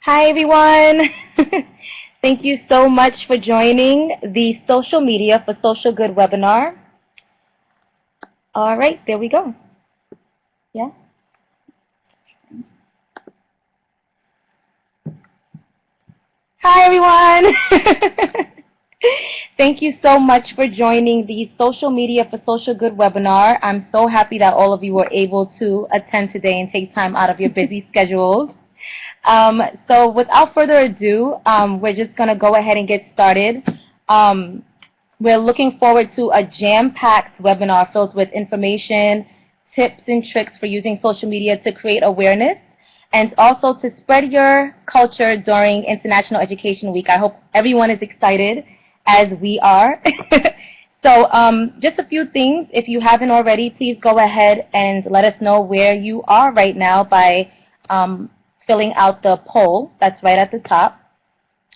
Hi, everyone. Thank you so much for joining the Social Media for Social Good webinar. All right, there we go. Yeah. Hi, everyone. Thank you so much for joining the Social Media for Social Good webinar. I'm so happy that all of you were able to attend today and take time out of your busy schedules. So without further ado, we're just going to go ahead and get started. We're looking forward to a jam-packed webinar filled with information, tips, and tricks for using social media to create awareness and also to spread your culture during International Education Week. I hope everyone is excited as we are. So just a few things. If you haven't already, please go ahead and let us know where you are right now by filling out the poll that's right at the top.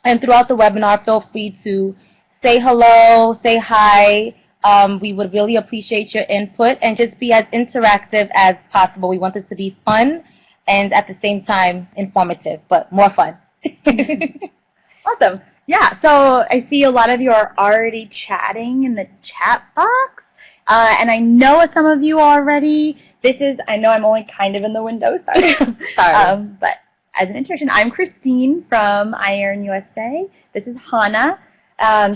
And throughout the webinar, feel free to say hello, say hi. We would really appreciate your input and just be as interactive as possible. We want this to be fun and at the same time informative, but more fun. Awesome. Yeah, so I see a lot of you are already chatting in the chat box, and I know some of you already. I know I'm only kind of in the window, sorry. Sorry. But as an introduction, I'm Christine from IRN USA. This is Hannah.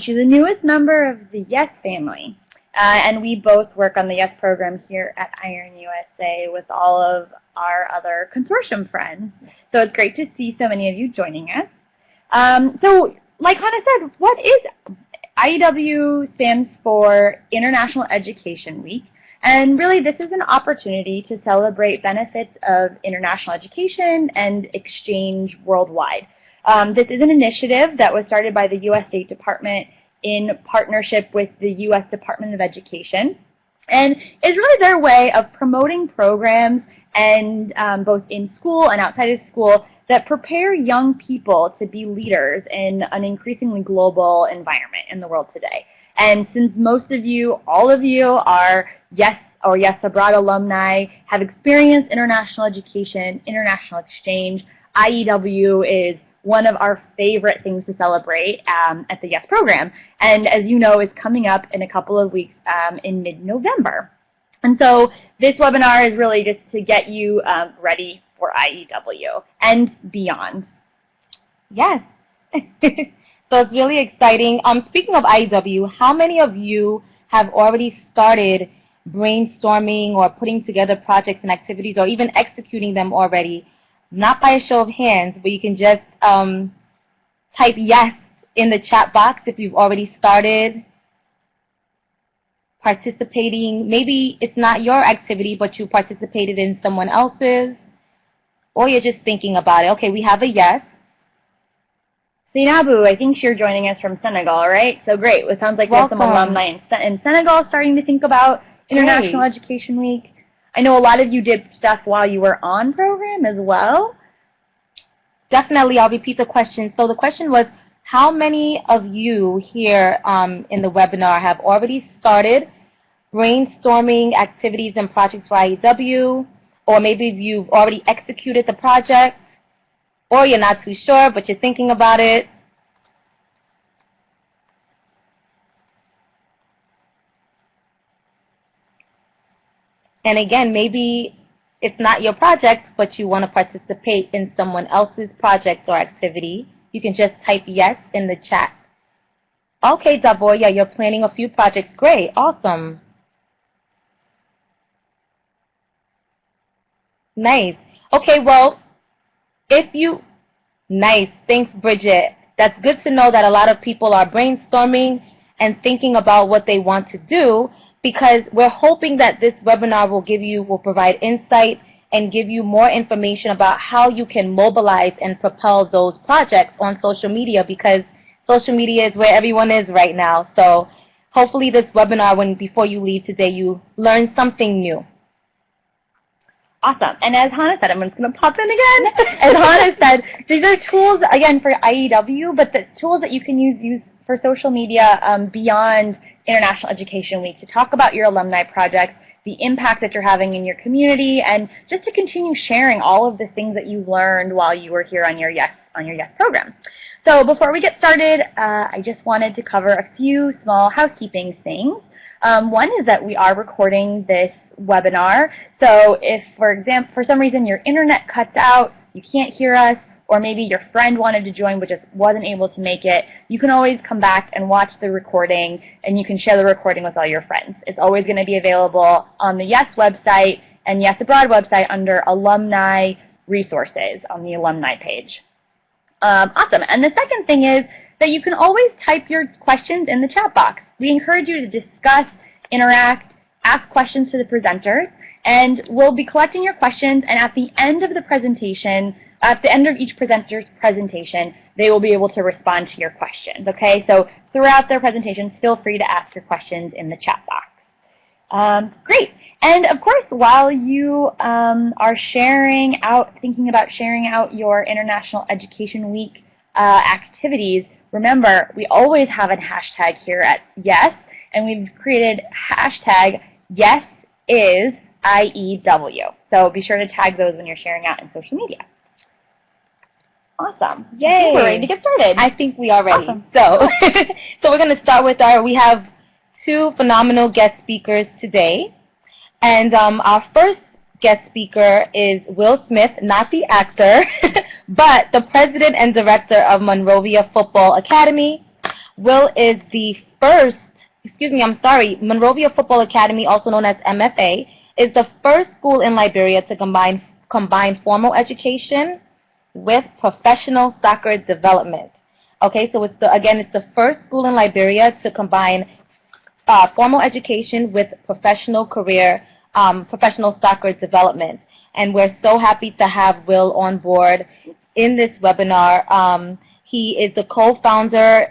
She's the newest member of the YES family, and we both work on the YES program here at IRN USA with all of our other consortium friends. So it's great to see so many of you joining us. So like Hannah said, what is IEW stands for International Education Week. And really, this is an opportunity to celebrate benefits of international education and exchange worldwide. This is an initiative that was started by the U.S. State Department in partnership with the U.S. Department of Education, and is really their way of promoting programs and both in school and outside of school that prepare young people to be leaders in an increasingly global environment in the world today. And since most of you, all of you, are YES or YES Abroad alumni, have experienced international education, international exchange, IEW is one of our favorite things to celebrate at the YES program. And as you know, it's coming up in a couple of weeks in mid-November. And so this webinar is really just to get you ready for IEW and beyond. Yes. So it's really exciting. Speaking of IEW, how many of you have already started brainstorming or putting together projects and activities or even executing them already? Not by a show of hands, but you can just type yes in the chat box if you've already started participating. Maybe it's not your activity, but you participated in someone else's, or you're just thinking about it. Okay, we have a yes. Zainabu, I think you're joining us from Senegal, right? So great. It sounds like we have some alumni in Senegal starting to think about International Education Week. I know a lot of you did stuff while you were on program as well. Definitely, I'll repeat the question. So the question was, how many of you here in the webinar have already started brainstorming activities and projects for IEW, or maybe you've already executed the project, or you're not too sure, but you're thinking about it? And again, maybe it's not your project, but you want to participate in someone else's project or activity. You can just type yes in the chat. Okay, Davor, yeah, you're planning a few projects. Great, awesome. Nice. Okay, well, nice. Thanks, Bridget. That's good to know that a lot of people are brainstorming and thinking about what they want to do, because we're hoping that this webinar will provide insight and give you more information about how you can mobilize and propel those projects on social media, because social media is where everyone is right now. So hopefully this webinar, before you leave today, you learn something new. Awesome. And as Hannah said, I'm just going to pop in again. As Hannah said, these are tools, again, for IEW, but the tools that you can use for social media beyond International Education Week to talk about your alumni projects, the impact that you're having in your community, and just to continue sharing all of the things that you learned while you were here on your YES on your Yes program. So before we get started, I just wanted to cover a few small housekeeping things. One is that we are recording this webinar, so if, for example, for some reason your internet cuts out, you can't hear us, or maybe your friend wanted to join but just wasn't able to make it, you can always come back and watch the recording, and you can share the recording with all your friends. It's always going to be available on the Yes website and Yes Abroad website under Alumni Resources on the Alumni page. Awesome. And the second thing is that you can always type your questions in the chat box. We encourage you to discuss, interact, ask questions to the presenters, and we'll be collecting your questions, and at the end of the presentation, at the end of each presenter's presentation, they will be able to respond to your questions, okay? So throughout their presentations, feel free to ask your questions in the chat box. Great. And of course, while you are thinking about sharing out your International Education Week activities, remember, we always have a hashtag here at Yes, and we've created hashtag YesIsIEW. So be sure to tag those when you're sharing out in social media. Awesome. Yay. We're ready to get started. I think we are ready. Awesome. So, so we're going to start with we have two phenomenal guest speakers today. And our first guest speaker is Will Smith, not the actor, but the president and director of Monrovia Football Academy. Will is the first, Monrovia Football Academy, also known as MFA, is the first school in Liberia to combine formal education with professional soccer development. Okay, so it's the first school in Liberia to combine formal education with professional soccer development. And we're so happy to have Will on board in this webinar. He is the co-founder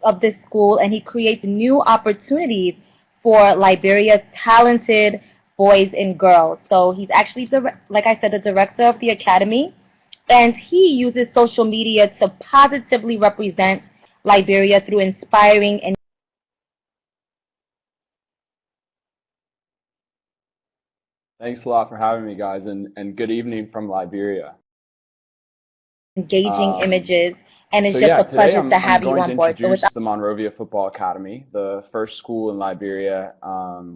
of this school, and he creates new opportunities for Liberia's talented boys and girls. So he's actually, like I said, the director of the academy, and he uses social media to positively represent Liberia through inspiring and Thanks a lot for having me, guys, and good evening from Liberia. engaging images, and it's just a pleasure to have you on board. I'm going to introduce the Monrovia Football Academy, the first school in Liberia,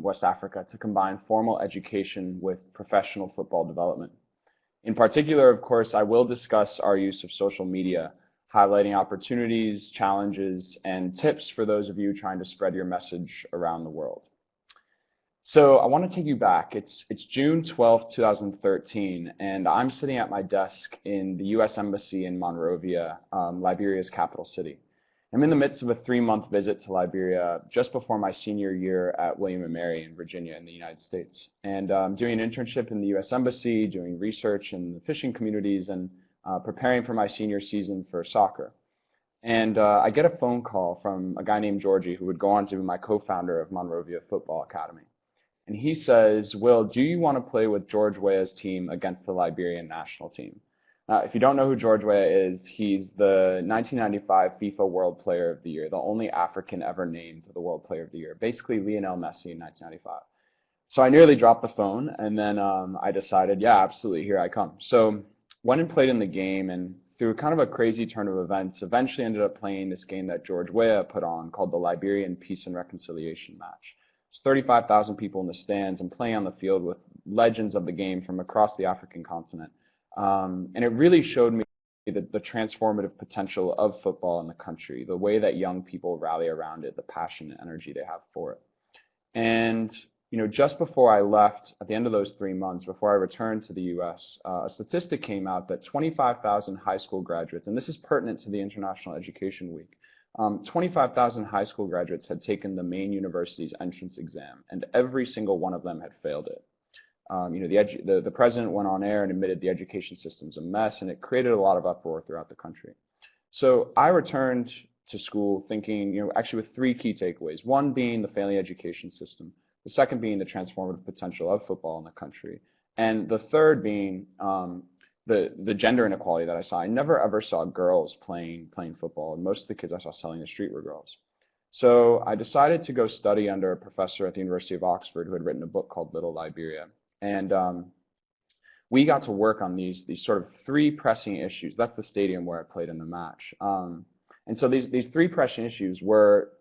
West Africa, to combine formal education with professional football development. In particular, of course, I will discuss our use of social media, highlighting opportunities, challenges, and tips for those of you trying to spread your message around the world. So I want to take you back. It's June 12th, 2013, and I'm sitting at my desk in the U.S. Embassy in Monrovia, Liberia's capital city. I'm in the midst of a 3-month visit to Liberia just before my senior year at William & Mary in Virginia in the United States. And doing an internship in the U.S. Embassy, doing research in the fishing communities, and preparing for my senior season for soccer. And I get a phone call from a guy named Georgie, who would go on to be my co-founder of Monrovia Football Academy. And he says, Will, do you want to play with George Weah's team against the Liberian national team? If you don't know who George Weah is, he's the 1995 FIFA World Player of the Year, the only African ever named the World Player of the Year, basically Lionel Messi in 1995. So I nearly dropped the phone, and then I decided, yeah, absolutely, here I come. So went and played in the game, and through kind of a crazy turn of events, eventually ended up playing this game that George Weah put on called the Liberian Peace and Reconciliation Match. It's 35,000 people in the stands and playing on the field with legends of the game from across the African continent. And it really showed me the transformative potential of football in the country, the way that young people rally around it, the passion and energy they have for it. And just before I left, at the end of those 3 months, before I returned to the U.S., a statistic came out that 25,000 high school graduates, and this is pertinent to the International Education Week, 25,000 high school graduates had taken the main university's entrance exam, and every single one of them had failed it. The president went on air and admitted the education system's a mess, and it created a lot of uproar throughout the country. So I returned to school thinking, actually with 3 key takeaways. One being the failing education system, the second being the transformative potential of football in the country, and the third being the gender inequality that I saw. I never ever saw girls playing football, and most of the kids I saw selling the street were girls. So I decided to go study under a professor at the University of Oxford who had written a book called Little Liberia. And we got to work on these sort of three pressing issues. That's the stadium where I played in the match. And so these three pressing issues were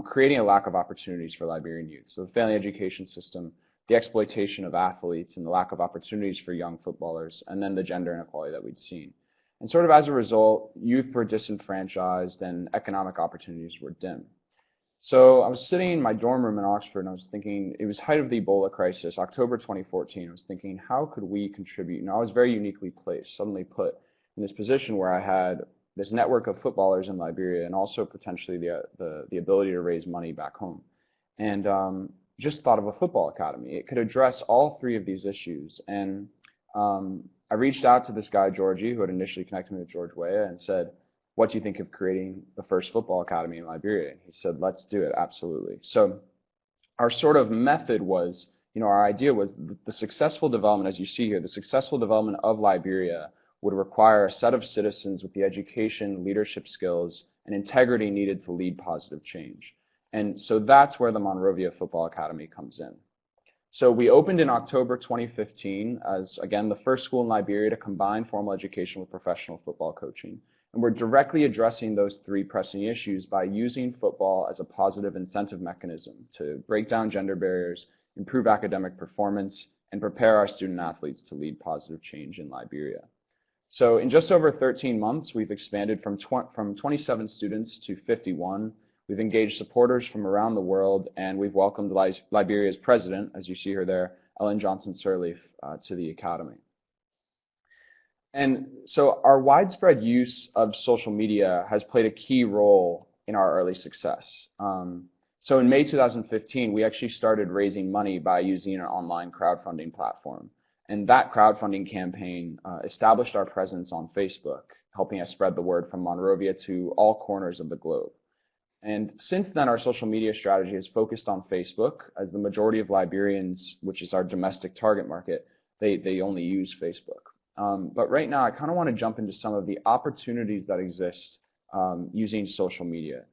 creating a lack of opportunities for Liberian youth. So the failing education system, the exploitation of athletes, and the lack of opportunities for young footballers, and then the gender inequality that we'd seen. And sort of as a result, youth were disenfranchised and economic opportunities were dim. So I was sitting in my dorm room in Oxford and I was thinking, it was height of the Ebola crisis, October 2014. I was thinking, how could we contribute? And I was very uniquely placed, suddenly put in this position where I had this network of footballers in Liberia and also potentially the ability to raise money back home. And just thought of a football academy. It could address all three of these issues. And I reached out to this guy, Georgie, who had initially connected me with George Weah, and said, what do you think of creating the first football academy in Liberia? And he said, let's do it, absolutely. So our sort of method was, our idea was the successful development, as you see here, the successful development of Liberia would require a set of citizens with the education, leadership skills, and integrity needed to lead positive change. And so that's where the Monrovia Football Academy comes in. So we opened in October 2015 as, again, the first school in Liberia to combine formal education with professional football coaching. And we're directly addressing those three pressing issues by using football as a positive incentive mechanism to break down gender barriers, improve academic performance, and prepare our student athletes to lead positive change in Liberia. So in just over 13 months, we've expanded from 27 students to 51. We've engaged supporters from around the world, and we've welcomed Liberia's president, as you see her there, Ellen Johnson Sirleaf, to the academy. And so our widespread use of social media has played a key role in our early success. So in May 2015, we actually started raising money by using an online crowdfunding platform. And that crowdfunding campaign established our presence on Facebook, helping us spread the word from Monrovia to all corners of the globe. And since then, our social media strategy is focused on Facebook, as the majority of Liberians, which is our domestic target market, they only use Facebook. But right now, I kind of want to jump into some of the opportunities that exist using social media.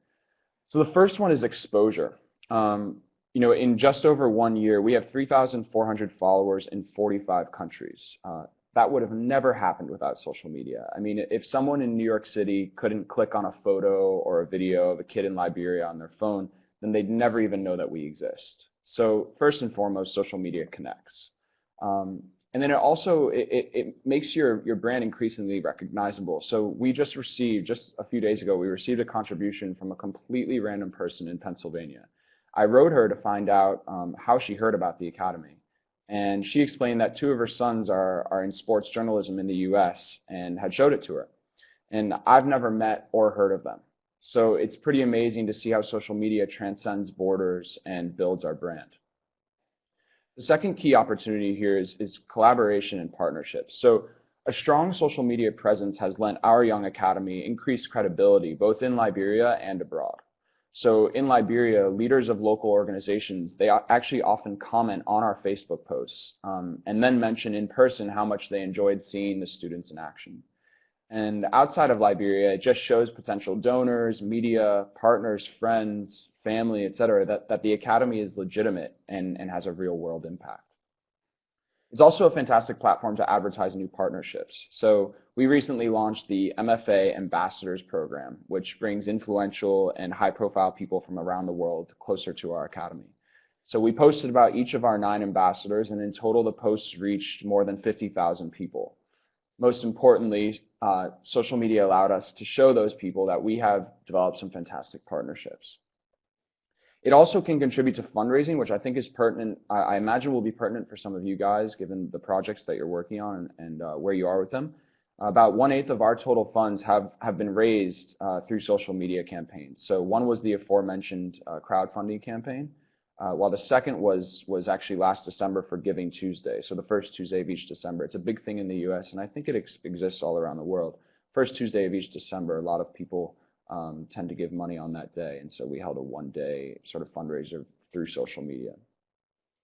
So the first one is exposure. In just over 1 year, we have 3,400 followers in 45 countries. That would have never happened without social media. I mean, if someone in New York City couldn't click on a photo or a video of a kid in Liberia on their phone, then they'd never even know that we exist. So first and foremost, social media connects. And then it makes your brand increasingly recognizable. So we just a few days ago, we received a contribution from a completely random person in Pennsylvania. I wrote her to find out how she heard about the academy. And she explained that two of her sons are in sports journalism in the US and had showed it to her. And I've never met or heard of them. So it's pretty amazing to see how social media transcends borders and builds our brand. The second key opportunity here is collaboration and partnerships. So a strong social media presence has lent our young academy increased credibility both in Liberia and abroad. So in Liberia, leaders of local organizations, they actually often comment on our Facebook posts and then mention in person how much they enjoyed seeing the students in action. And outside of Liberia, it just shows potential donors, media, partners, friends, family, et cetera, that the academy is legitimate and has a real world impact. It's also a fantastic platform to advertise new partnerships. So we recently launched the MFA Ambassadors Program, which brings influential and high-profile people from around the world closer to our academy. So we posted about each of our 9 ambassadors, and in total, the posts reached more than 50,000 people. Most importantly, social media allowed us to show those people that we have developed some fantastic partnerships. It also can contribute to fundraising, which I think is pertinent. I imagine will be pertinent for some of you guys, given the projects that you're working on and where you are with them. About 1/8 of our total funds have been raised through social media campaigns. So one was the aforementioned crowdfunding campaign, while the second was actually last December for Giving Tuesday. So the first Tuesday of each December. It's a big thing in the US, and I think it exists all around the world. First Tuesday of each December, a lot of people tend to give money on that day. And so we held a 1-day sort of fundraiser through social media.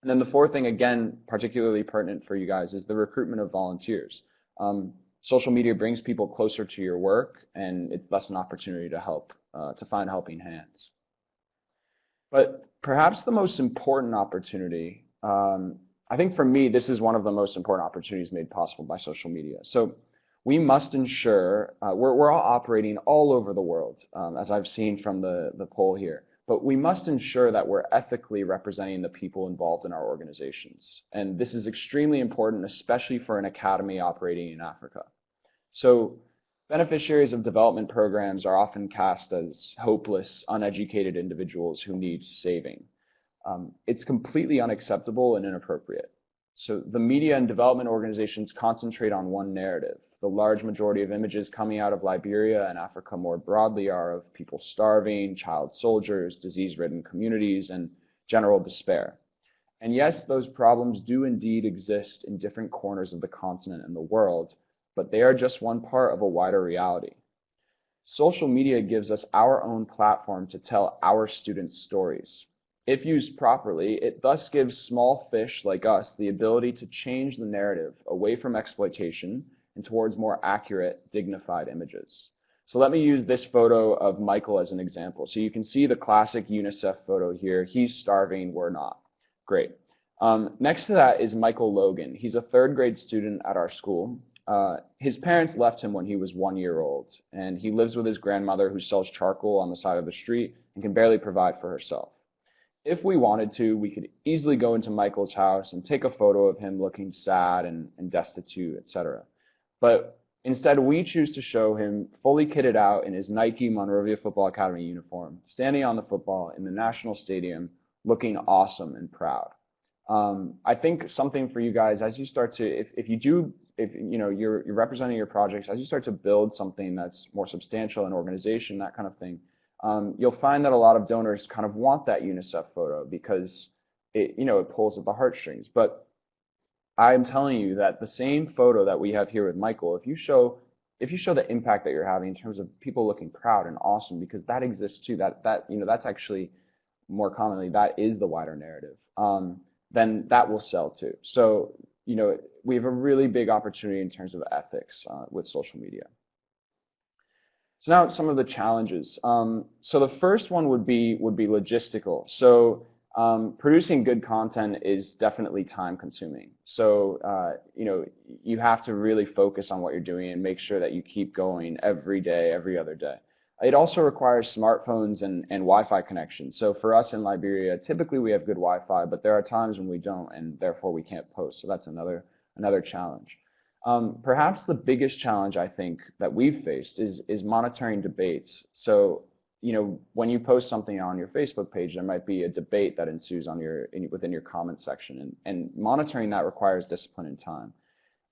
And then the fourth thing, again, particularly pertinent for you guys, is the recruitment of volunteers. Social media brings people closer to your work, and it's thus an opportunity to help, to find helping hands. But perhaps the most important opportunity I think for me, this is one of the most important opportunities made possible by social media. So we must ensure, we're all operating all over the world, as I've seen from the poll here, but we must ensure that we're ethically representing the people involved in our organizations. And this is extremely important, especially for an academy operating in Africa. So beneficiaries of development programs are often cast as hopeless, uneducated individuals who need saving. It's completely unacceptable and inappropriate. So the media and development organizations concentrate on one narrative. The large majority of images coming out of Liberia and Africa more broadly are of people starving, child soldiers, disease-ridden communities, and general despair. And yes, those problems do indeed exist in different corners of the continent and the world, but they are just one part of a wider reality. Social media gives us our own platform to tell our students' stories. If used properly, it thus gives small fish like us the ability to change the narrative away from exploitation and towards more accurate, dignified images. So let me use this photo of Michael as an example. So you can see the classic UNICEF photo here. He's starving, we're not. Great. Next to that is Michael Logan. He's a third grade student at our school. His parents left him when he was 1 year old, and he lives with his grandmother who sells charcoal on the side of the street and can barely provide for herself. If we wanted to, we could easily go into Michael's house and take a photo of him looking sad and destitute, etc. But instead, we choose to show him fully kitted out in his Nike Monrovia Football Academy uniform, standing on the football in the national stadium, looking awesome and proud. I think something for you guys as you start to, if you know you're representing your projects, as you start to build something that's more substantial, an organization, that kind of thing. You'll find that a lot of donors kind of want that UNICEF photo because it pulls at the heartstrings. But I'm telling you that the same photo that we have here with Michael, if you show the impact that you're having in terms of people looking proud and awesome, because that exists too, that's actually more commonly, that is the wider narrative, then that will sell too. So, we have a really big opportunity in terms of ethics with social media. So now some of the challenges. So the first one would be logistical. So producing good content is definitely time consuming. So you have to really focus on what you're doing and make sure that you keep going every day, every other day. It also requires smartphones and Wi-Fi connections. So for us in Liberia, typically we have good Wi-Fi, but there are times when we don't, and therefore we can't post. So that's another challenge. Perhaps the biggest challenge I think that we've faced is monitoring debates. So, when you post something on your Facebook page, there might be a debate that ensues within your comment section, and monitoring that requires discipline and time.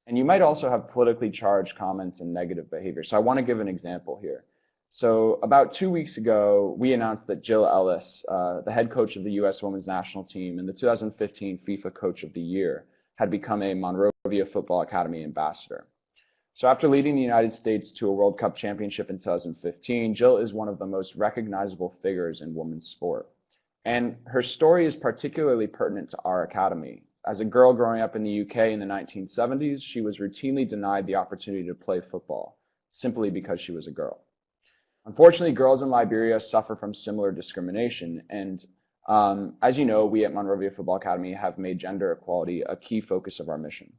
And you might also have politically charged comments and negative behavior. So I want to give an example here. So about 2 weeks ago, we announced that Jill Ellis, the head coach of the U.S. Women's National Team and the 2015 FIFA Coach of the Year, had become a Monrovia Football Academy ambassador. So after leading the United States to a World Cup championship in 2015, Jill is one of the most recognizable figures in women's sport. And her story is particularly pertinent to our academy. As a girl growing up in the UK in the 1970s, she was routinely denied the opportunity to play football, simply because she was a girl. Unfortunately, girls in Liberia suffer from similar discrimination, and as you know, we at Monrovia Football Academy have made gender equality a key focus of our mission.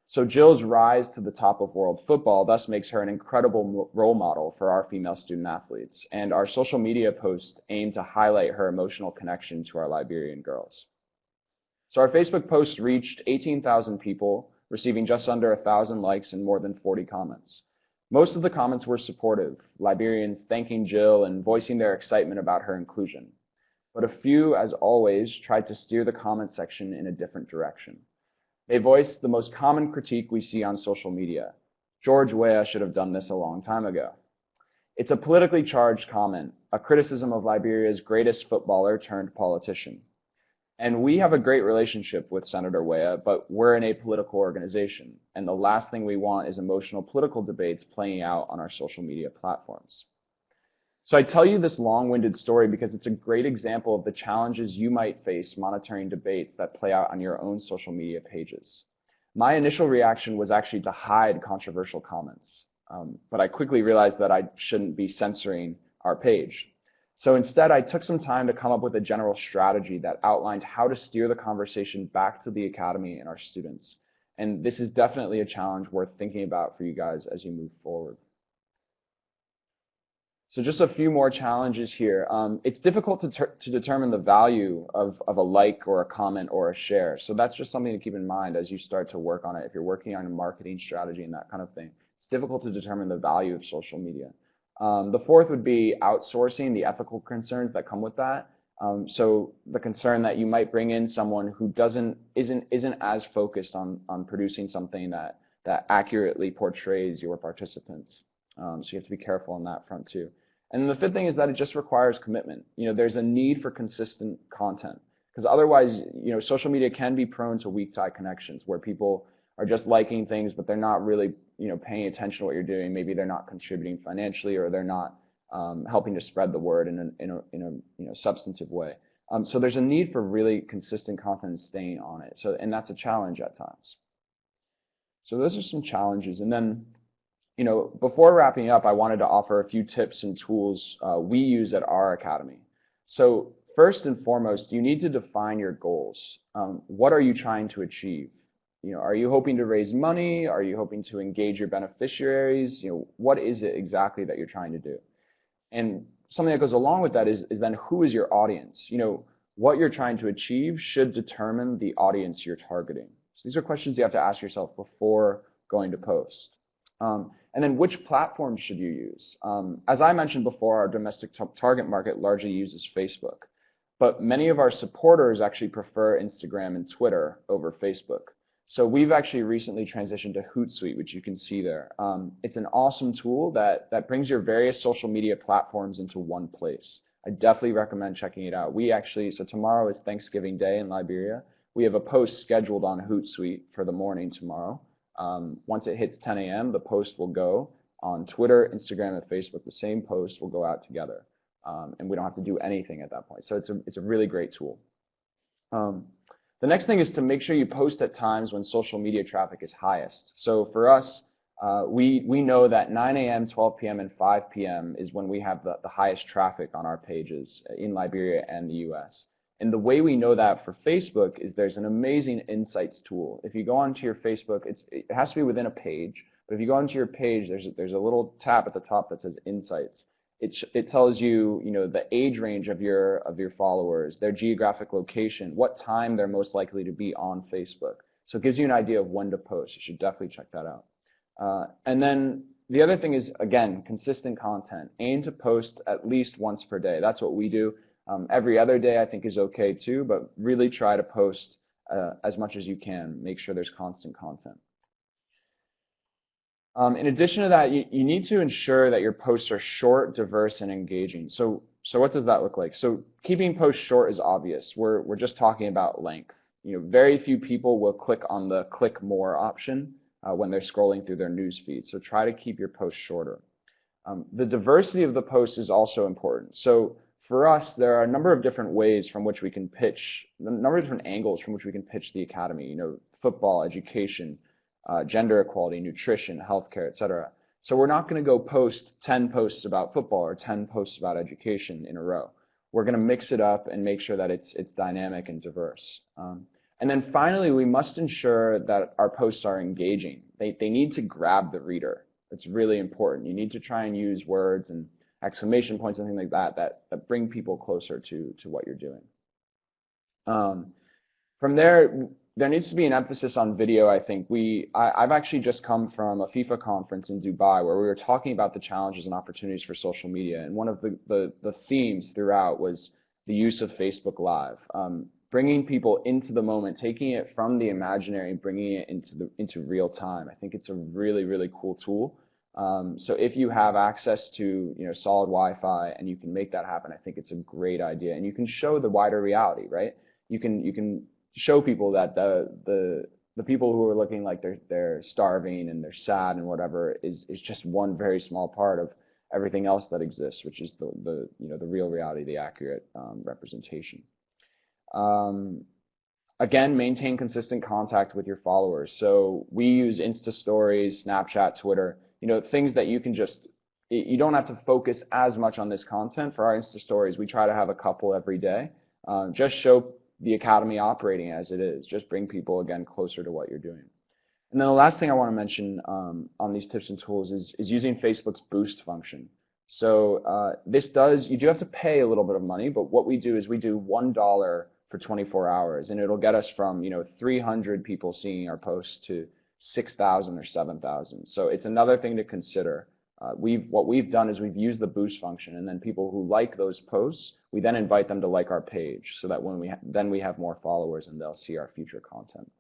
So Jill's rise to the top of world football thus makes her an incredible role model for our female student athletes, and our social media posts aim to highlight her emotional connection to our Liberian girls. So our Facebook posts reached 18,000 people, receiving just under 1,000 likes and more than 40 comments. Most of the comments were supportive, Liberians thanking Jill and voicing their excitement about her inclusion. But a few, as always, tried to steer the comment section in a different direction. They voiced the most common critique we see on social media. George Weah should have done this a long time ago. It's a politically charged comment, a criticism of Liberia's greatest footballer turned politician. And we have a great relationship with Senator Weah, but we're an apolitical organization, and the last thing we want is emotional political debates playing out on our social media platforms. So I tell you this long-winded story because it's a great example of the challenges you might face monitoring debates that play out on your own social media pages. My initial reaction was actually to hide controversial comments, but I quickly realized that I shouldn't be censoring our page. So instead, I took some time to come up with a general strategy that outlined how to steer the conversation back to the academy and our students. And this is definitely a challenge worth thinking about for you guys as you move forward. So just a few more challenges here. It's difficult to determine the value of a like or a comment or a share. So that's just something to keep in mind as you start to work on it. If you're working on a marketing strategy and that kind of thing, it's difficult to determine the value of social media. The fourth would be outsourcing, the ethical concerns that come with that. So the concern that you might bring in someone who isn't as focused on producing something that accurately portrays your participants. So you have to be careful on that front too. And then the fifth thing is that it just requires commitment. There's a need for consistent content because otherwise, social media can be prone to weak tie connections where people are just liking things, but they're not really, paying attention to what you're doing. Maybe they're not contributing financially, or they're not helping to spread the word in a substantive way. So there's a need for really consistent content and staying on it. And that's a challenge at times. So those are some challenges. And then, before wrapping up, I wanted to offer a few tips and tools we use at our academy. So first and foremost, you need to define your goals. What are you trying to achieve? Are you hoping to raise money? Are you hoping to engage your beneficiaries? What is it exactly that you're trying to do? And something that goes along with that is then who is your audience? What you're trying to achieve should determine the audience you're targeting. So these are questions you have to ask yourself before going to post. And then which platforms should you use? As I mentioned before, our domestic target market largely uses Facebook, but many of our supporters actually prefer Instagram and Twitter over Facebook. So we've actually recently transitioned to Hootsuite, which you can see there. It's an awesome tool that brings your various social media platforms into one place. I definitely recommend checking it out. So tomorrow is Thanksgiving Day in Liberia. We have a post scheduled on Hootsuite for the morning tomorrow. Once it hits 10 a.m., the post will go on Twitter, Instagram, and Facebook. The same post will go out together, and we don't have to do anything at that point. So it's a really great tool. The next thing is to make sure you post at times when social media traffic is highest. So for us, we know that 9 a.m., 12 p.m., and 5 p.m. is when we have the highest traffic on our pages in Liberia and the U.S. And the way we know that for Facebook is there's an amazing insights tool. If you go onto your Facebook, it has to be within a page, but if you go onto your page, there's a little tab at the top that says insights. It tells you, the age range of your followers, their geographic location, what time they're most likely to be on Facebook. So it gives you an idea of when to post. You should definitely check that out. And then the other thing is, again, consistent content. Aim to post at least once per day. That's what we do. Every other day I think is okay too, but really try to post as much as you can. Make sure there's constant content. In addition to that, you need to ensure that your posts are short, diverse, and engaging. So what does that look like? So keeping posts short is obvious. We're just talking about length. Very few people will click on the click more option when they're scrolling through their news feed. So try to keep your posts shorter. The diversity of the post is also important. So for us, there are a number of different ways from which we can pitch, a number of different angles from which we can pitch the academy. Football, education, gender equality, nutrition, healthcare, etc. So we're not going to go post 10 posts about football or 10 posts about education in a row. We're going to mix it up and make sure that it's dynamic and diverse. And then finally, we must ensure that our posts are engaging. They need to grab the reader. It's really important. You need to try and use words and exclamation points and things like that bring people closer to what you're doing. From there needs to be an emphasis on video, I think. I've actually just come from a FIFA conference in Dubai where we were talking about the challenges and opportunities for social media, and one of the themes throughout was the use of Facebook Live. Bringing people into the moment, taking it from the imaginary, bringing it into real time. I think it's a really, really cool tool. So if you have access to solid Wi-Fi and you can make that happen, I think it's a great idea. And you can show the wider reality, right? You can show people that the people who are looking like they're starving and they're sad and whatever is just one very small part of everything else that exists, which is the real reality, the accurate representation. Again, maintain consistent contact with your followers. So we use Insta stories, Snapchat, Twitter, things that you can just you don't have to focus as much on this content. For our Insta stories, we try to have a couple every day. Just show the Academy operating as it is. Just bring people, again, closer to what you're doing. And then the last thing I want to mention on these tips and tools is using Facebook's boost function. So you do have to pay a little bit of money, but what we do is we do $1 for 24 hours, and it'll get us from 300 people seeing our posts to 6,000 or 7,000. So it's another thing to consider. What we've done is we've used the boost function, and then people who like those posts, we then invite them to like our page, so that when we have more followers and they'll see our future content.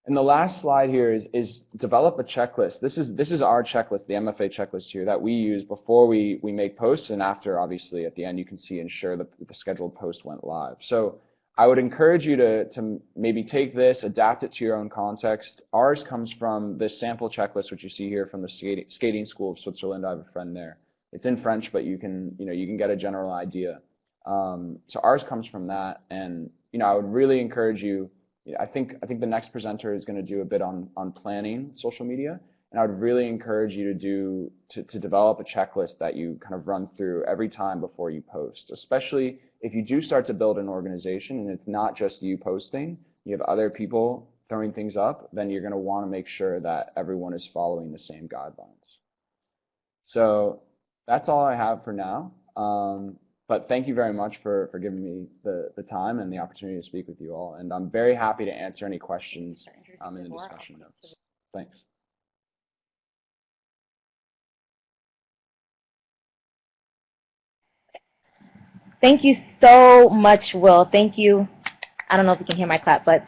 And the last slide here is develop a checklist. This is our checklist, the MFA checklist here, that we use before we make posts, and after, obviously, at the end you can see ensure that the scheduled post went live. So I would encourage you to maybe take this, adapt it to your own context. Ours comes from this sample checklist, which you see here from the Skating School of Switzerland. I have a friend there. It's in French, but you can get a general idea. So ours comes from that, and I would really encourage you. I think the next presenter is going to do a bit on planning social media, and I would really encourage you to develop a checklist that you kind of run through every time before you post, especially if you do start to build an organization and it's not just you posting, you have other people throwing things up, then you're going to want to make sure that everyone is following the same guidelines. So that's all I have for now. But thank you very much for giving me the time and the opportunity to speak with you all. And I'm very happy to answer any questions in the discussion notes. Thanks. Thank you so much, Will. Thank you. I don't know if you can hear my clap, but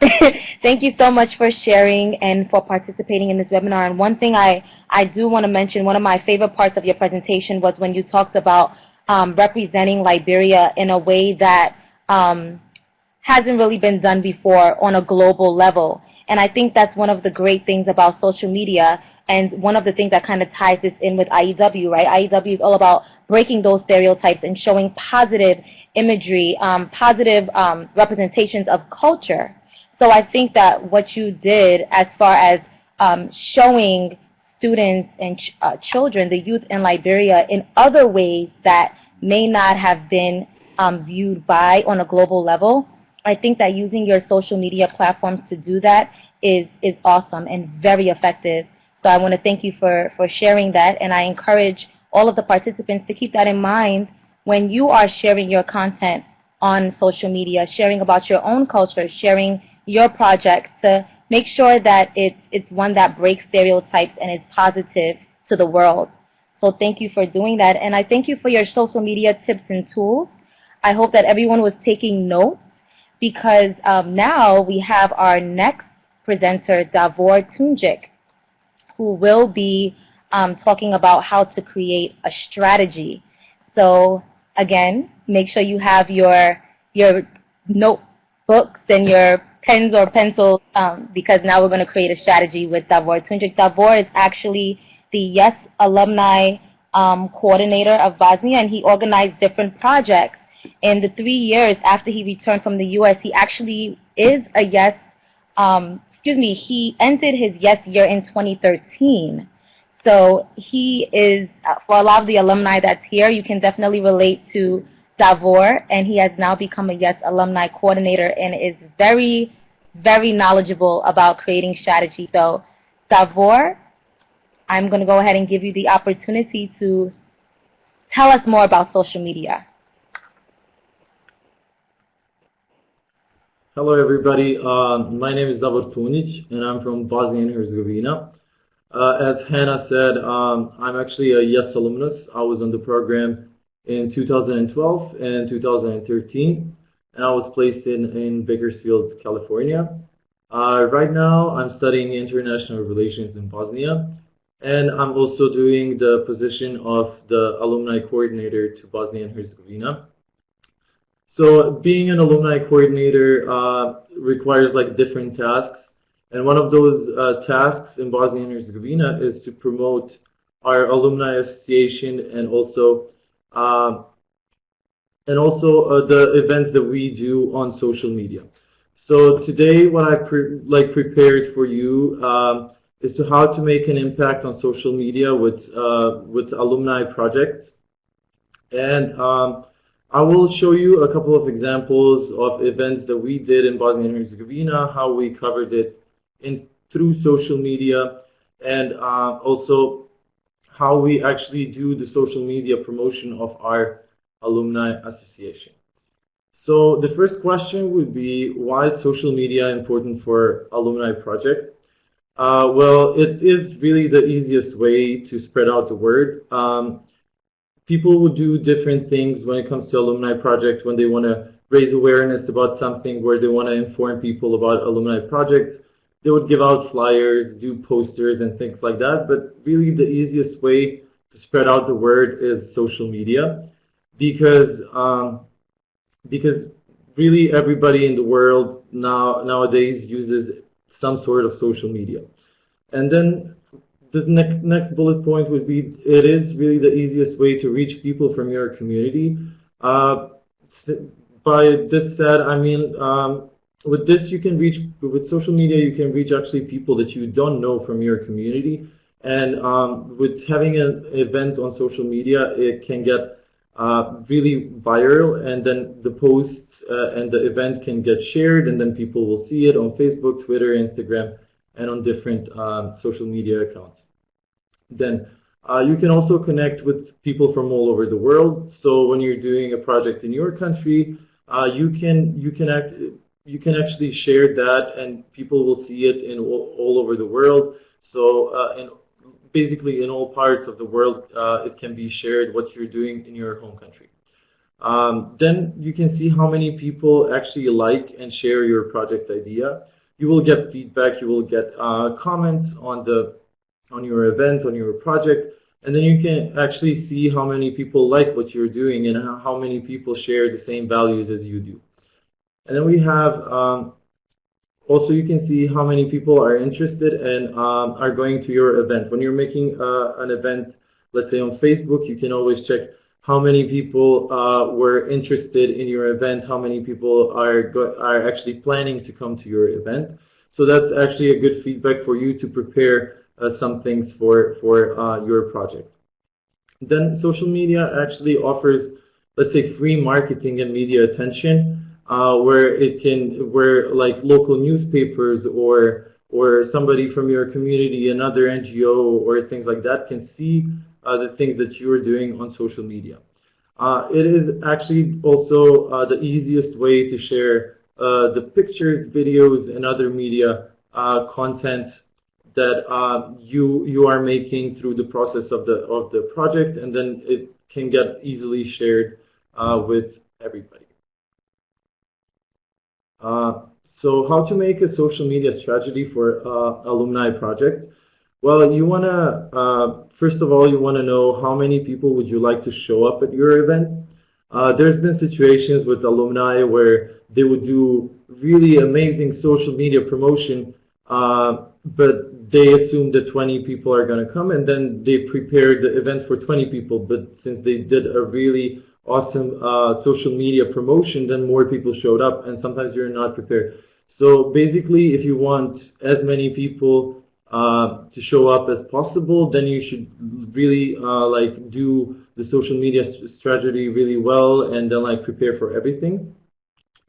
thank you so much for sharing and for participating in this webinar. And one thing I do want to mention, one of my favorite parts of your presentation was when you talked about representing Liberia in a way that hasn't really been done before on a global level. And I think that's one of the great things about social media, and one of the things that kind of ties this in with IEW, right? IEW is all about breaking those stereotypes and showing positive imagery, positive representations of culture. So I think that what you did as far as showing students and children, the youth in Liberia, in other ways that may not have been viewed by on a global level, I think that using your social media platforms to do that is awesome and very effective. So I want to thank you for sharing that, and I encourage all of the participants to keep that in mind when you are sharing your content on social media, sharing about your own culture, sharing your project, to make sure that it's one that breaks stereotypes and is positive to the world. So thank you for doing that, and I thank you for your social media tips and tools. I hope that everyone was taking notes, because now we have our next presenter, Davor Tunjic, who will be talking about how to create a strategy. So again, make sure you have your notebooks and your pens or pencils, because now we're going to create a strategy with Davor Tunjic. Davor is actually the YES Alumni coordinator of Bosnia, and he organized different projects. In the 3 years after he returned from the U.S., he actually is a YES, he ended his YES year in 2013. So he is, for a lot of the alumni that's here, you can definitely relate to Davor, and he has now become a YES Alumni coordinator and is very, very knowledgeable about creating strategy. So Davor, I'm going to go ahead and give you the opportunity to tell us more about social media. Hello, everybody. My name is Davor Tunic, and I'm from Bosnia and Herzegovina. As Hannah said, I'm actually a YES alumnus. I was on the program in 2012 and 2013, and I was placed in Bakersfield, California. Right now, I'm studying international relations in Bosnia, and I'm also doing the position of the alumni coordinator to Bosnia and Herzegovina. So being an alumni coordinator requires like different tasks, and one of those tasks in Bosnia and Herzegovina is to promote our alumni association and also the events that we do on social media. So today, what I prepared for you is to how to make an impact on social media with alumni projects. And I will show you a couple of examples of events that we did in Bosnia and Herzegovina, how we covered it through social media, and also how we actually do the social media promotion of our alumni association. So the first question would be, why is social media important for alumni project? Well, it is really the easiest way to spread out the word. People will do different things when it comes to alumni project, when they want to raise awareness about something, where they want to inform people about alumni projects. They would give out flyers, do posters and things like that, but really the easiest way to spread out the word is social media, because really everybody in the world nowadays uses some sort of social media. And then the next bullet point would be, it is really the easiest way to reach people from your community. By this said, I mean, with this you can reach, with social media you can reach actually people that you don't know from your community. And with having an event on social media, it can get really viral, and then the posts and the event can get shared, and then people will see it on Facebook, Twitter, Instagram, and on different social media accounts. Then you can also connect with people from all over the world. So when you're doing a project in your country, you can actually share that, and people will see it in all over the world. So basically in all parts of the world, it can be shared what you're doing in your home country. Then you can see how many people actually like and share your project idea. You will get feedback, you will get comments on your event, on your project, and then you can actually see how many people like what you're doing and how many people share the same values as you do. And then we have also, you can see how many people are interested and are going to your event. When you're making an event, let's say on Facebook, you can always check how many people were interested in your event, how many people are actually planning to come to your event. So that's actually a good feedback for you to prepare some things for your project. Then social media actually offers, let's say, free marketing and media attention. Where like local newspapers or somebody from your community, another NGO or things like that can see the things that you are doing on social media. It is actually also the easiest way to share the pictures, videos, and other media content that you are making through the process of the project, and then it can get easily shared with everybody. So how to make a social media strategy for alumni project? Well, you want to, first of all, you want to know how many people would you like to show up at your event. There's been situations with alumni where they would do really amazing social media promotion, but they assume that 20 people are going to come, and then they prepared the event for 20 people. But since they did a really awesome social media promotion, then more people showed up, and sometimes you're not prepared. So basically, if you want as many people to show up as possible, then you should really like do the social media strategy really well, and then like prepare for everything.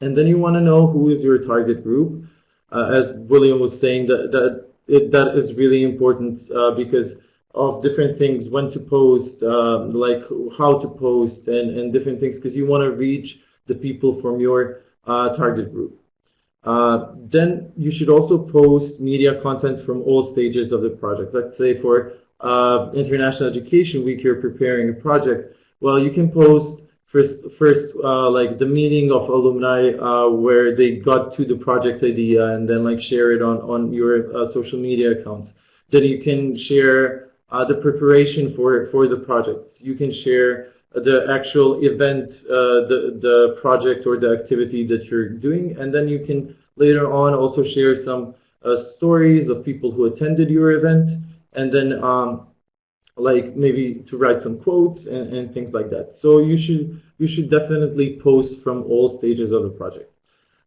And then you want to know who is your target group. As William was saying, that is really important because of different things, when to post, like how to post, and different things, because you want to reach the people from your target group. Then you should also post media content from all stages of the project. Let's say for International Education Week, you're preparing a project. Well, you can post first like the meeting of alumni where they got to the project idea, and then like share it on your social media accounts. Then you can share the preparation for the project. You can share the actual event, the project or the activity that you're doing, and then you can later on also share some stories of people who attended your event, and then like maybe to write some quotes and things like that. So you should definitely post from all stages of the project.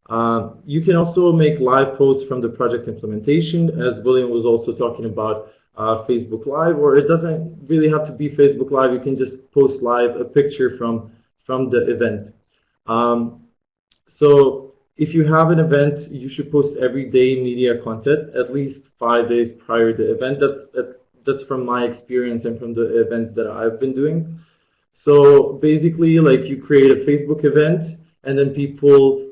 You can also make live posts from the project implementation, as William was also talking about Facebook Live, or it doesn't really have to be Facebook Live. You can just post live a picture from the event. So if you have an event, you should post everyday media content at least 5 days prior to the event. That's from my experience and from the events that I've been doing. So basically, like, you create a Facebook event, and then people,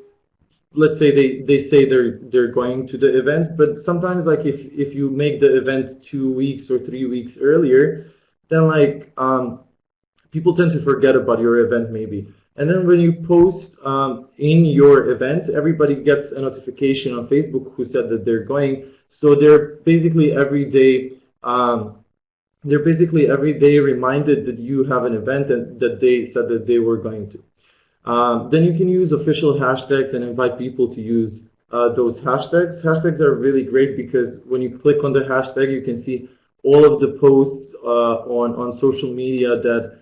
let's say they say they're going to the event, but sometimes, like, if you make the event 2 weeks or 3 weeks earlier, then like people tend to forget about your event maybe. And then when you post in your event, everybody gets a notification on Facebook who said that they're going. So they're basically every day reminded that you have an event and that they said that they were going to. Then you can use official hashtags and invite people to use those hashtags. Hashtags are really great because when you click on the hashtag, you can see all of the posts on social media that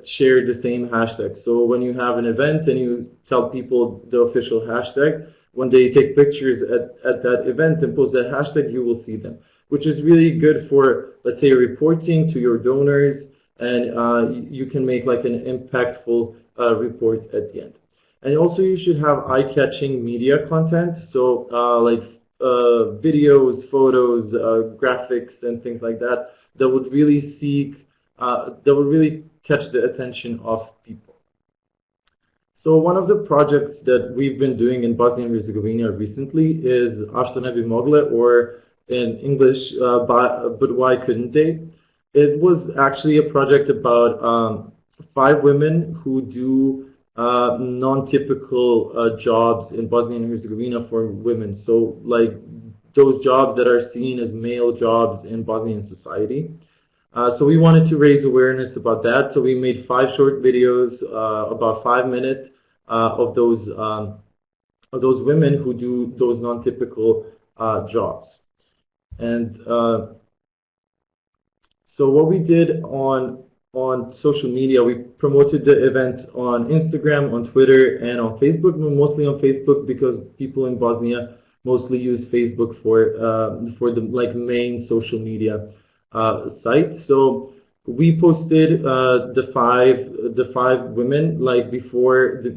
share the same hashtag. So when you have an event and you tell people the official hashtag, when they take pictures at that event and post that hashtag, you will see them, which is really good for, let's say, reporting to your donors, and you can make like an impactful report at the end. And also you should have eye-catching media content, so like videos, photos, graphics, and things like that, that would really catch the attention of people. So one of the projects that we've been doing in Bosnia and Herzegovina recently is Ashto ne bi mogle, or in English, but why couldn't they? It was actually a project about 5 women who do non-typical jobs in Bosnia and Herzegovina for women. So like those jobs that are seen as male jobs in Bosnian society. So we wanted to raise awareness about that. So we made 5 short videos, about 5 minutes, of those women who do those non-typical jobs. And so what we did on social media, we promoted the event on Instagram, on Twitter, and on Facebook. Mostly on Facebook because people in Bosnia mostly use Facebook for the like main social media site. So we posted the five women like before the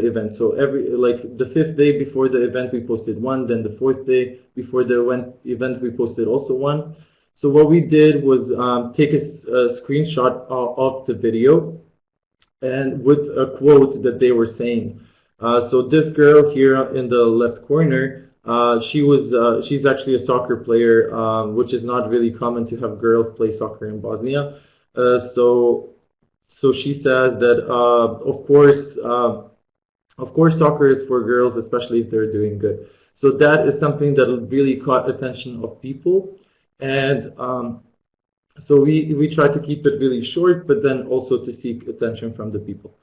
event. So the 5th day before the event we posted one. Then the 4th day before the event we posted also one. So what we did was take a screenshot of the video, and with a quote that they were saying. So this girl here in the left corner, she's actually a soccer player, which is not really common to have girls play soccer in Bosnia. So she says that of course soccer is for girls, especially if they're doing good. So that is something that really caught attention of people. And so we try to keep it really short, but then also to seek attention from the people.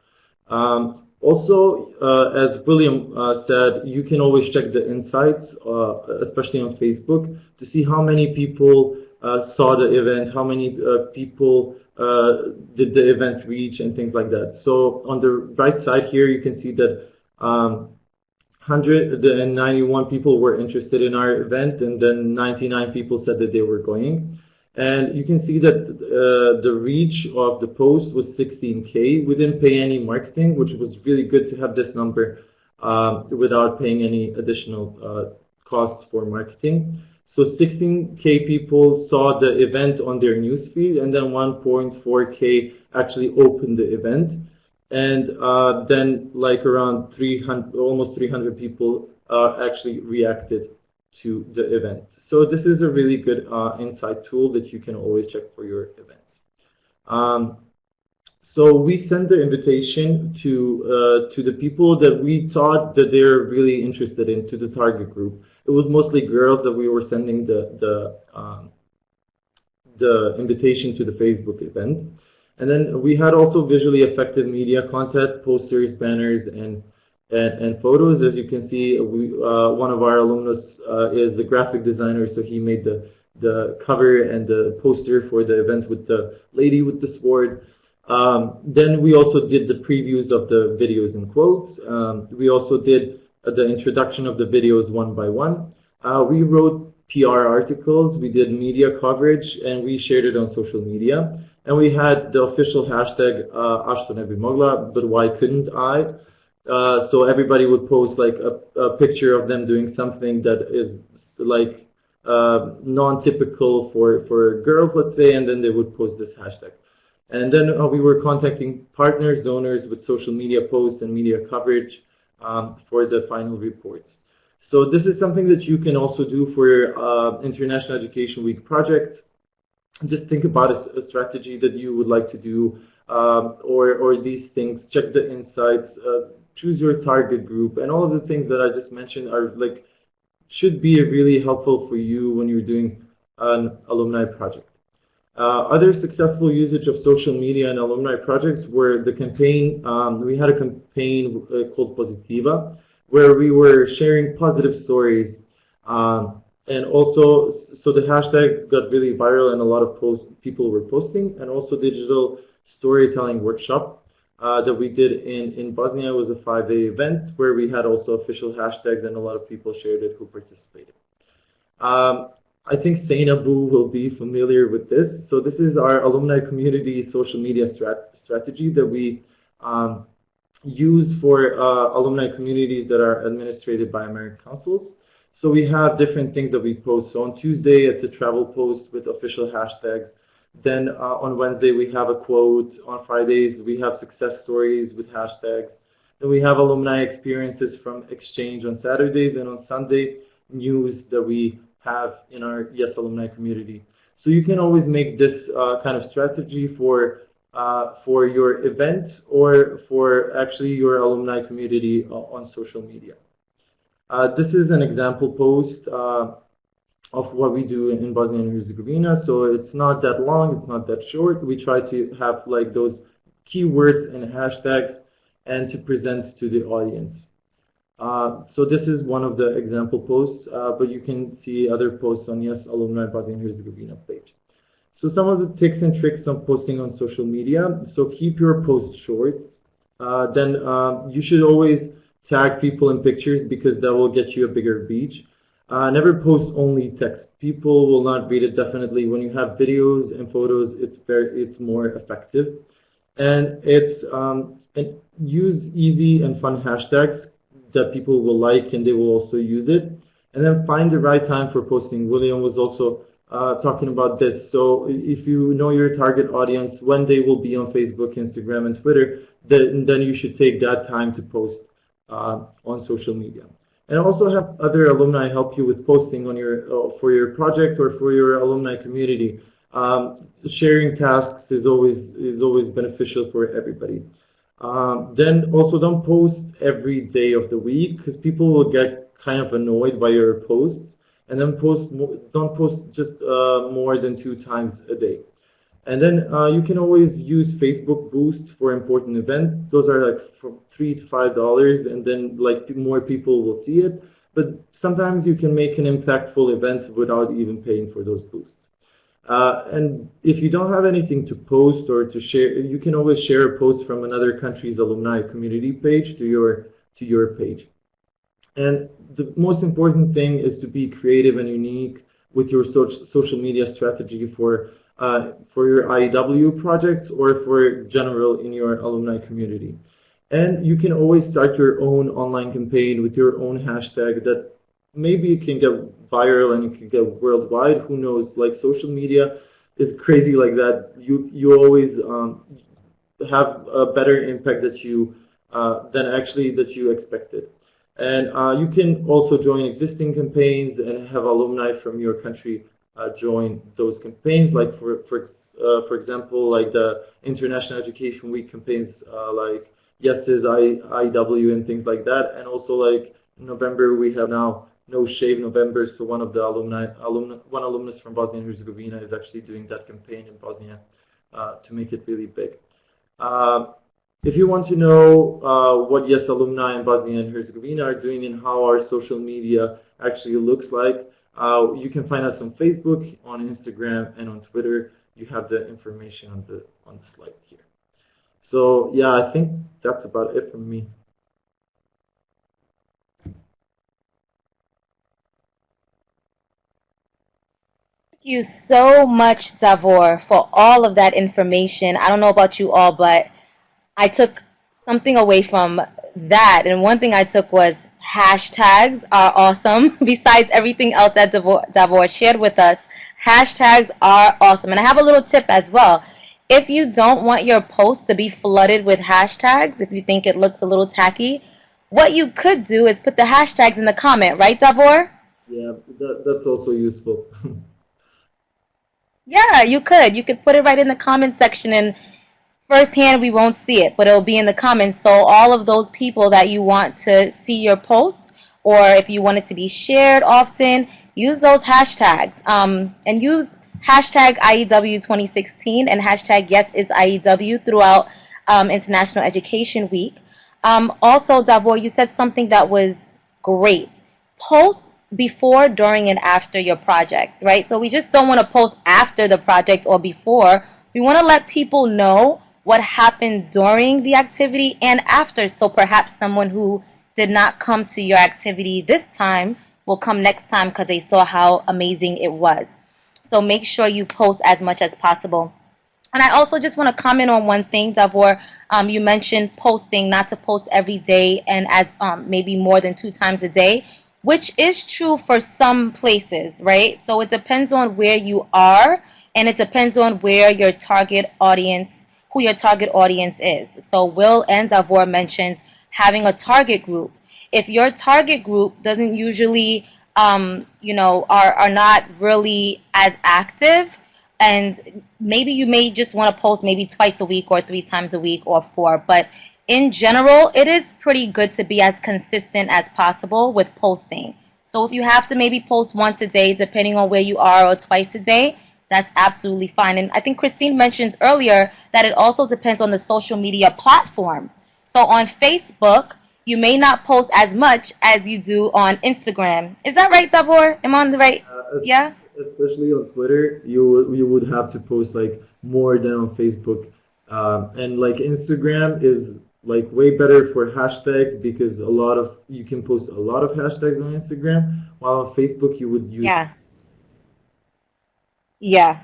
Also, as William said, you can always check the insights, especially on Facebook, to see how many people saw the event, how many people did the event reach, and things like that. So on the right side here, you can see that 191 people were interested in our event, and then 99 people said that they were going. And you can see that the reach of the post was 16K. We didn't pay any marketing, which was really good to have this number without paying any additional costs for marketing. So 16K people saw the event on their newsfeed, and then 1.4K actually opened the event. And then like around almost 300 people actually reacted to the event. So this is a really good insight tool that you can always check for your events. So we sent the invitation to the people that we thought that they're really interested in, to the target group. It was mostly girls that we were sending the invitation to the Facebook event. And then we had also visually effective media content, posters, banners, and photos. As you can see, one of our alumnus is a graphic designer, so he made the cover and the poster for the event with the lady with the sword. Then we also did the previews of the videos and quotes. We also did the introduction of the videos one by one. We wrote PR articles, we did media coverage, and we shared it on social media. And we had the official hashtag Ashton Ebimogla, but why couldn't I? So everybody would post like a picture of them doing something that is like non-typical for girls, let's say, and then they would post this hashtag. And then we were contacting partners, donors with social media posts and media coverage for the final reports. So this is something that you can also do for your International Education Week project. Just think about a strategy that you would like to do, or these things. Check the insights, choose your target group, and all of the things that I just mentioned are like should be really helpful for you when you're doing an alumni project. Other successful usage of social media and alumni projects were the campaign. We had a campaign called Positiva, where we were sharing positive stories. And also, so the hashtag got really viral and a lot of people were posting, and also digital storytelling workshop that we did in Bosnia was a 5-day event where we had also official hashtags and a lot of people shared it who participated. I think Sainabu will be familiar with this. So this is our alumni community social media strategy that we use for alumni communities that are administrated by American councils. So we have different things that we post. So on Tuesday, it's a travel post with official hashtags. Then on Wednesday, we have a quote. On Fridays, we have success stories with hashtags. Then we have alumni experiences from exchange on Saturdays, and on Sunday, news that we have in our Yes Alumni community. So you can always make this kind of strategy for your event or for actually your alumni community on social media. This is an example post of what we do in Bosnia and Herzegovina. So it's not that long, it's not that short. We try to have like those keywords and hashtags and to present to the audience. So this is one of the example posts, but you can see other posts on Yes Alumni Bosnia and Herzegovina page. So some of the tips and tricks on posting on social media. So keep your posts short. Then you should always tag people in pictures because that will get you a bigger reach. Never post only text. People will not read it definitely. When you have videos and photos, it's more effective. And and use easy and fun hashtags that people will like and they will also use it. And then find the right time for posting. William was also talking about this. So if you know your target audience, when they will be on Facebook, Instagram, and Twitter, then you should take that time to post on social media. And also have other alumni help you with posting on your for your project or for your alumni community. Sharing tasks is always beneficial for everybody. Then also don't post every day of the week because people will get kind of annoyed by your posts. And then don't post just more than 2 times a day. And then you can always use Facebook Boost for important events. Those are like from $3 to $5, and then like more people will see it. But sometimes you can make an impactful event without even paying for those boosts. And if you don't have anything to post or to share, you can always share a post from another country's alumni community page to your page. And the most important thing is to be creative and unique with your social media strategy for your IEW projects or for general in your alumni community. And you can always start your own online campaign with your own hashtag that maybe it can get viral and it can get worldwide. Who knows? Like social media is crazy like that. You always have a better impact that you expected. And you can also join existing campaigns and have alumni from your country join those campaigns. Like for example, like the International Education Week campaigns, like Yes's IW and things like that. And also like in November we have now No Shave November. So one of the one alumnus from Bosnia and Herzegovina is actually doing that campaign in Bosnia to make it really big. If you want to know what Yes Alumni in Bosnia and Herzegovina are doing and how our social media actually looks like, you can find us on Facebook, on Instagram, and on Twitter. You have the information on the slide here. So yeah, I think that's about it from me. Thank you so much, Davor, for all of that information. I don't know about you all, but I took something away from that. And one thing I took was hashtags are awesome. Besides everything else that Davor shared with us, hashtags are awesome. And I have a little tip as well. If you don't want your post to be flooded with hashtags, if you think it looks a little tacky, what you could do is put the hashtags in the comment, right, Davor? Yeah, that's also useful. Yeah, you could. You could put it right in the comment section, and firsthand we won't see it, but it'll be in the comments. So all of those people that you want to see your post, or if you want it to be shared often, use those hashtags. And use hashtag IEW 2016 and hashtag yes is IEW throughout International Education Week. Also, Davor, you said something that was great. Post before, during, and after your projects, right? So we just don't want to post after the project or before. We want to let people know what happened during the activity and after. So perhaps someone who did not come to your activity this time will come next time because they saw how amazing it was. So make sure you post as much as possible. And I also just want to comment on one thing, Davor. You mentioned posting, not to post every day and as maybe more than 2 times a day, which is true for some places, right? So it depends on where you are, and it depends on where your target audience, who your target audience is. So Will and Davor mentioned having a target group. If your target group doesn't usually, are not really as active, and maybe you may just want to post maybe twice a week or 3 times a week or 4, but in general it is pretty good to be as consistent as possible with posting. So if you have to maybe post once a day depending on where you are, or twice a day, that's absolutely fine. And I think Christine mentioned earlier that it also depends on the social media platform. So on Facebook you may not post as much as you do on Instagram. Is that right, Davor? Am I on the right? Yeah. Especially on Twitter, you would have to post like more than on Facebook, and like Instagram is like way better for hashtags because a lot of you can post a lot of hashtags on Instagram, while on Facebook you would use. Yeah. Yeah.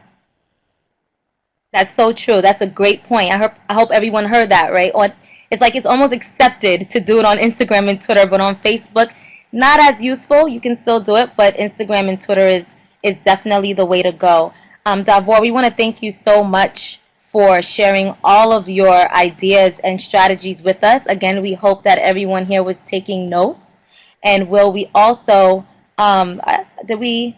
That's so true. That's a great point. I hope everyone heard that, right? Or it's like it's almost accepted to do it on Instagram and Twitter, but on Facebook, not as useful. You can still do it, but Instagram and Twitter is definitely the way to go. Davor, we want to thank you so much for sharing all of your ideas and strategies with us. Again, we hope that everyone here was taking notes. And will we also, did we?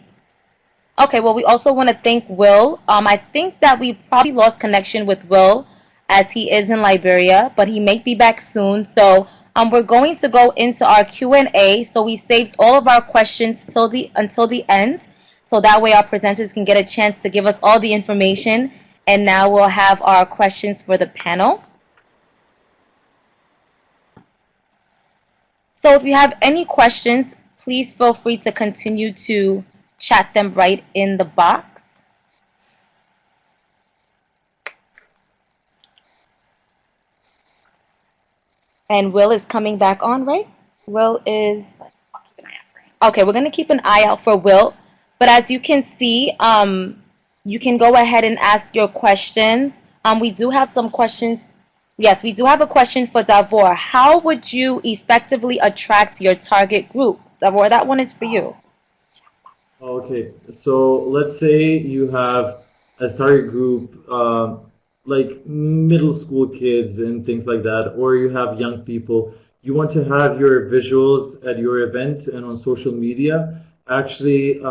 Okay, well, we also want to thank Will. I think that we probably lost connection with Will as he is in Liberia, but he may be back soon. So we're going to go into our Q&A. So we saved all of our questions until the end. So that way our presenters can get a chance to give us all the information. And now we'll have our questions for the panel. So if you have any questions, please feel free to continue to chat them right in the box. And Will is coming back on, right? Will is... I'll keep an eye out for him. Okay, we're going to keep an eye out for Will. But as you can see, you can go ahead and ask your questions. We do have some questions. Yes, we do have a question for Davor. How would you effectively attract your target group? Davor, that one is for you. Okay, so let's say you have a target group like middle school kids and things like that, or you have young people. You want to have your visuals at your event and on social media. Actually,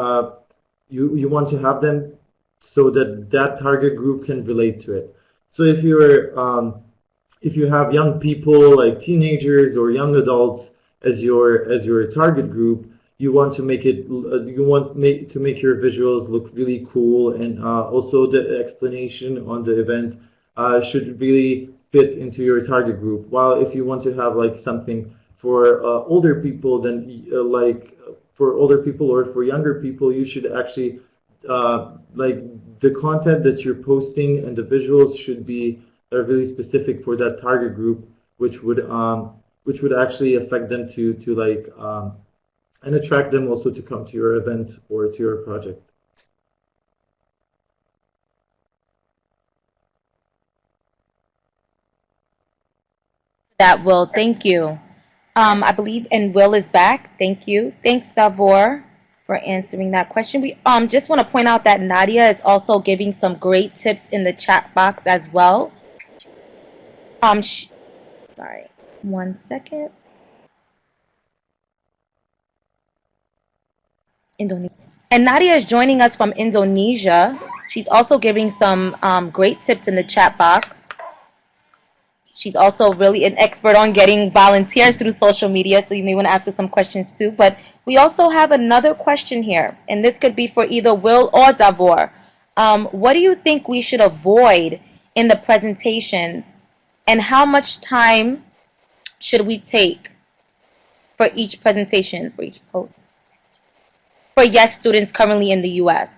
you want to have them so that that target group can relate to it. So if you have young people like teenagers or young adults as your target group, you want to make it to make your visuals look really cool, and also the explanation on the event should really fit into your target group. While if you want to have like something for older people, then like for older people or for younger people, you should actually like the content that you're posting and the visuals should be really specific for that target group, which would actually affect them to like and attract them also to come to your event or to your project. that, Will. Thank you. I believe, and Will is back. Thank you. Thanks, Davor, for answering that question. We just want to point out that Nadia is also giving some great tips in the chat box as well. Sorry, 1 second. Indonesia. And Nadia is joining us from Indonesia. She's also giving some great tips in the chat box. She's also really an expert on getting volunteers through social media, so you may want to ask her some questions too. But we also have another question here, and this could be for either Will or Davor. What do you think we should avoid in the presentations, and how much time should we take for each presentation, for each post? For yes students currently in the U.S.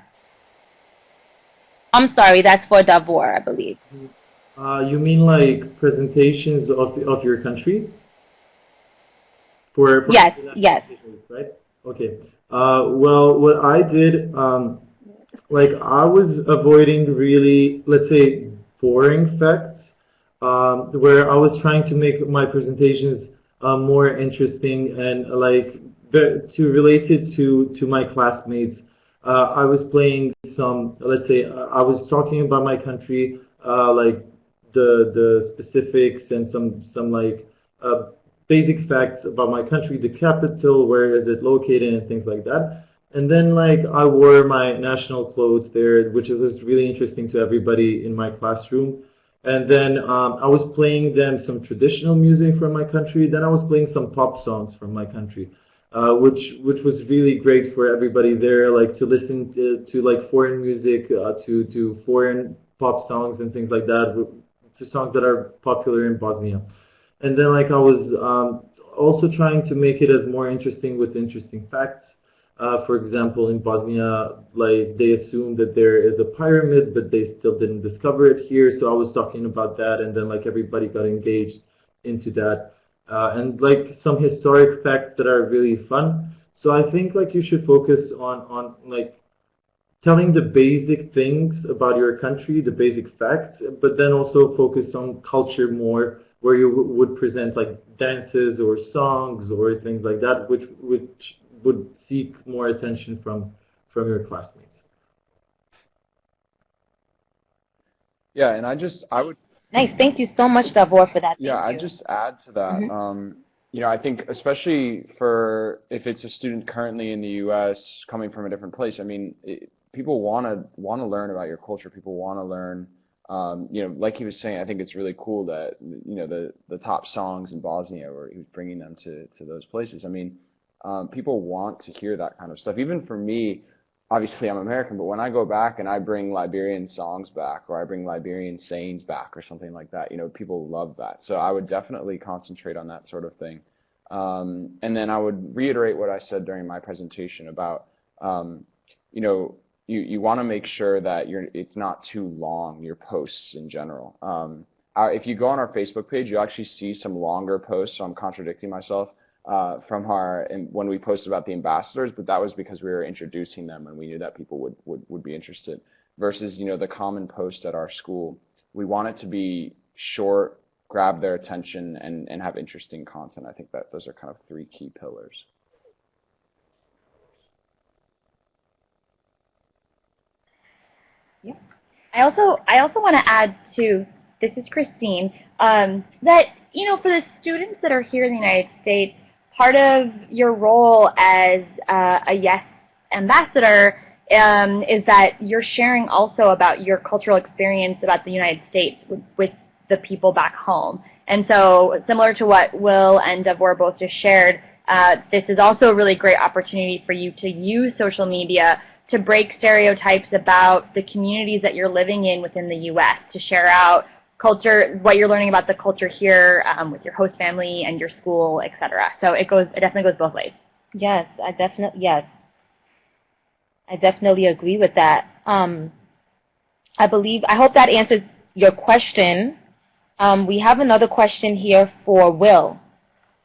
I'm sorry, that's for Davor, I believe. You mean like presentations of your country? For yes, yes. Right? Okay. Well, what I did, like I was avoiding really, let's say, boring facts, where I was trying to make my presentations more interesting and like to relate it to my classmates. I was playing some, let's say, I was talking about my country, like the specifics and some like basic facts about my country, the capital, where is it located, and things like that. And then like I wore my national clothes there, which was really interesting to everybody in my classroom. And then I was playing them some traditional music from my country. Then I was playing some pop songs from my country, which was really great for everybody there, like to listen to like foreign music, to foreign pop songs and things like that, to songs that are popular in Bosnia. And then like I was also trying to make it as more interesting with interesting facts. For example, in Bosnia, like they assume that there is a pyramid, but they still didn't discover it here. So I was talking about that, and then like everybody got engaged into that, and like some historic facts that are really fun. So I think like you should focus on like telling the basic things about your country, the basic facts, but then also focus on culture more, where you would present like dances or songs or things like that, which would seek more attention from your classmates. Yeah, and I would. Nice. Thank you so much, Davor, for that. Yeah, I'd just add to that. You know, I think especially for if it's a student currently in the U.S. coming from a different place, I mean, people want to learn about your culture. People want to learn. You know, like he was saying, I think it's really cool that you know the top songs in Bosnia, where he was bringing them to those places. I mean, people want to hear that kind of stuff. Even for me, obviously I'm American, but when I go back and I bring Liberian songs back, or I bring Liberian sayings back, or something like that, you know, people love that. So I would definitely concentrate on that sort of thing. And then I would reiterate what I said during my presentation about, you know, you want to make sure that it's not too long, your posts in general. If you go on our Facebook page, you'll actually see some longer posts, so I'm contradicting myself, from when we posted about the ambassadors, but that was because we were introducing them and we knew that people would be interested, versus, you know, the common post at our school. We want it to be short, grab their attention, and have interesting content. I think that those are kind of three key pillars. Yeah. I also want to add to, this is Christine, that, you know, for the students that are here in the United States, part of your role as a YES ambassador is that you're sharing also about your cultural experience about the United States with the people back home. And so similar to what Will and Davor both just shared, this is also a really great opportunity for you to use social media to break stereotypes about the communities that you're living in within the U.S., to share out culture, what you're learning about the culture here with your host family and your school, etc. So it definitely goes both ways. Yes, I definitely agree with that. I hope that answers your question. We have another question here for Will,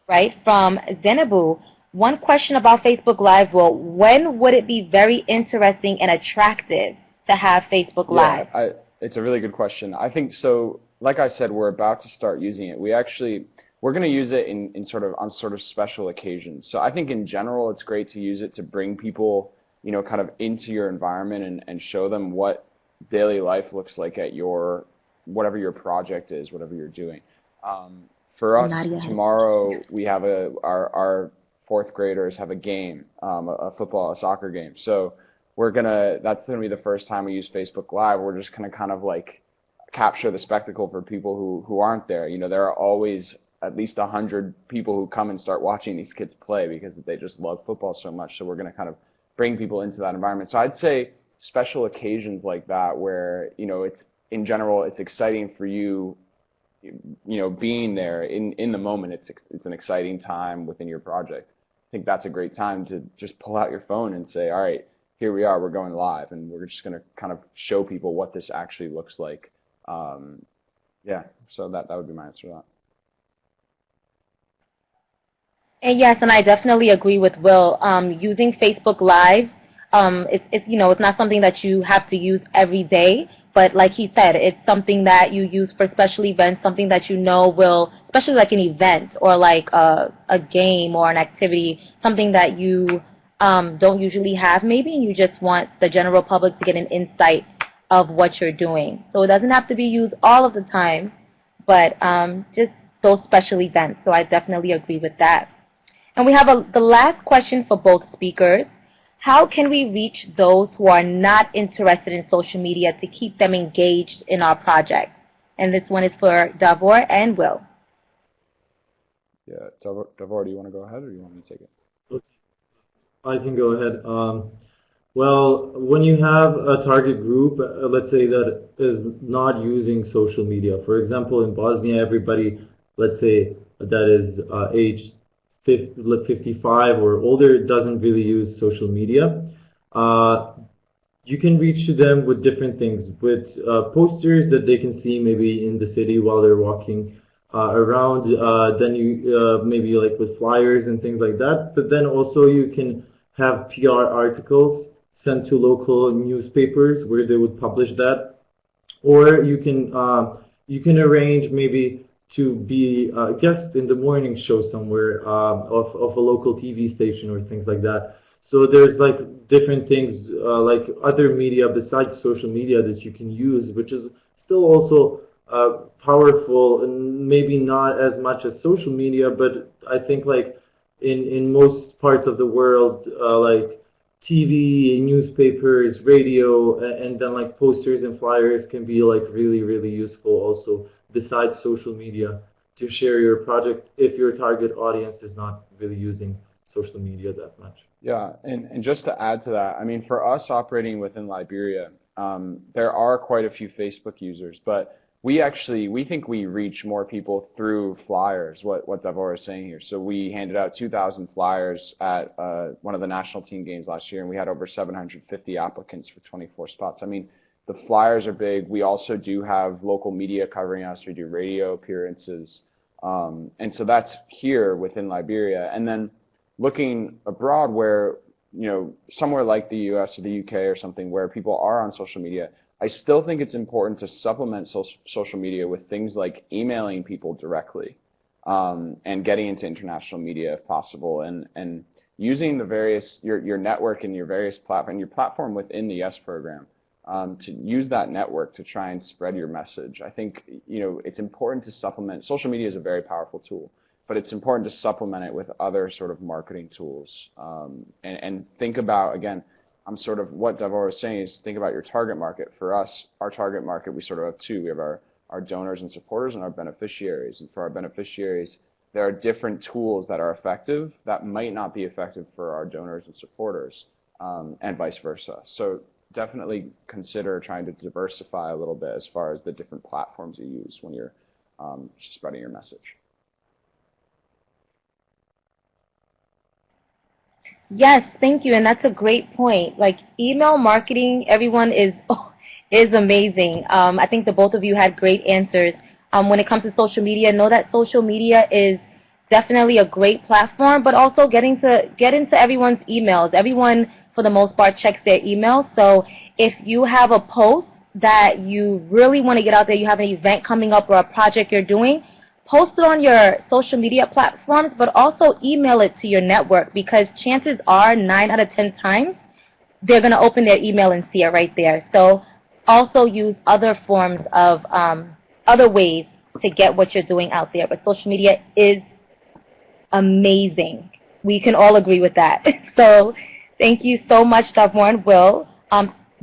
right, from Zenabu. One question about Facebook Live, Will. When would it be very interesting and attractive to have Facebook Live? It's a really good question. I think so. Like I said, we're about to start using it. We're we're going to use it in sort of on sort of special occasions. So I think in general, it's great to use it to bring people, you know, kind of into your environment and show them what daily life looks like at your, whatever your project is, whatever you're doing. For us, tomorrow we have our fourth graders have a game, a soccer game. So that's gonna be the first time we use Facebook Live. We're just gonna kind of like capture the spectacle for people who aren't there. You know, there are always at least 100 people who come and start watching these kids play because they just love football so much. So we're gonna kind of bring people into that environment. So I'd say special occasions like that where, you know, it's in general, it's exciting for you, you know, being there in the moment. It's an exciting time within your project. I think that's a great time to just pull out your phone and say, all right, here we are, we're going live, and we're just going to kind of show people what this actually looks like. Yeah, so that would be my answer to that. And yes, and I definitely agree with Will. Using Facebook Live, it's you know, it's not something that you have to use every day, but like he said, it's something that you use for special events, something that you know will, especially like an event or like a game or an activity, something that you don't usually have maybe, and you just want the general public to get an insight of what you're doing. So it doesn't have to be used all of the time, but just those special events. So I definitely agree with that. And we have the last question for both speakers. How can we reach those who are not interested in social media to keep them engaged in our project? And this one is for Davor and Will. Yeah, Davor, do you want to go ahead or do you want me to take it? I can go ahead. Well, when you have a target group, let's say that is not using social media. For example, in Bosnia, everybody, let's say that is age 55 or older, doesn't really use social media. You can reach to them with different things, with posters that they can see maybe in the city while they're walking around. Then you maybe like with flyers and things like that. But then also you can have PR articles sent to local newspapers where they would publish that, or you can arrange maybe to be a guest in the morning show somewhere of a local TV station or things like that. So there's like different things like other media besides social media that you can use, which is still also powerful and maybe not as much as social media, but I think like in most parts of the world, like TV, newspapers, radio, and then like posters and flyers can be like really, really useful also besides social media to share your project if your target audience is not really using social media that much. Yeah, and just to add to that, I mean, for us operating within Liberia, there are quite a few Facebook users, but we think we reach more people through flyers, what Davor is saying here. So we handed out 2,000 flyers at one of the national team games last year, and we had over 750 applicants for 24 spots. I mean, the flyers are big. We also do have local media covering us. We do radio appearances. And so that's here within Liberia. And then looking abroad where, you know, somewhere like the US or the UK or something where people are on social media, I still think it's important to supplement social media with things like emailing people directly and getting into international media if possible, and using the various, your network and your various platform, your platform within the YES program to use that network to try and spread your message. I think, you know, it's important to supplement. Social media is a very powerful tool, but it's important to supplement it with other sort of marketing tools and think about, again, I'm sort of what Davor was saying is think about your target market. For us, our target market, we sort of have two. We have our donors and supporters and our beneficiaries. And for our beneficiaries, there are different tools that are effective that might not be effective for our donors and supporters, and vice versa. So definitely consider trying to diversify a little bit as far as the different platforms you use when you're spreading your message. Yes, thank you, and that's a great point. Like email marketing, everyone is amazing. I think the both of you had great answers. When it comes to social media, know that social media is definitely a great platform, but also get into everyone's emails. Everyone, for the most part, checks their emails. So if you have a post that you really want to get out there, you have an event coming up or a project you're doing, post it on your social media platforms, but also email it to your network, because chances are 9 out of 10 times they're going to open their email and see it right there. So also use other forms of other ways to get what you're doing out there. But social media is amazing. We can all agree with that. So thank you so much, Davor and Will.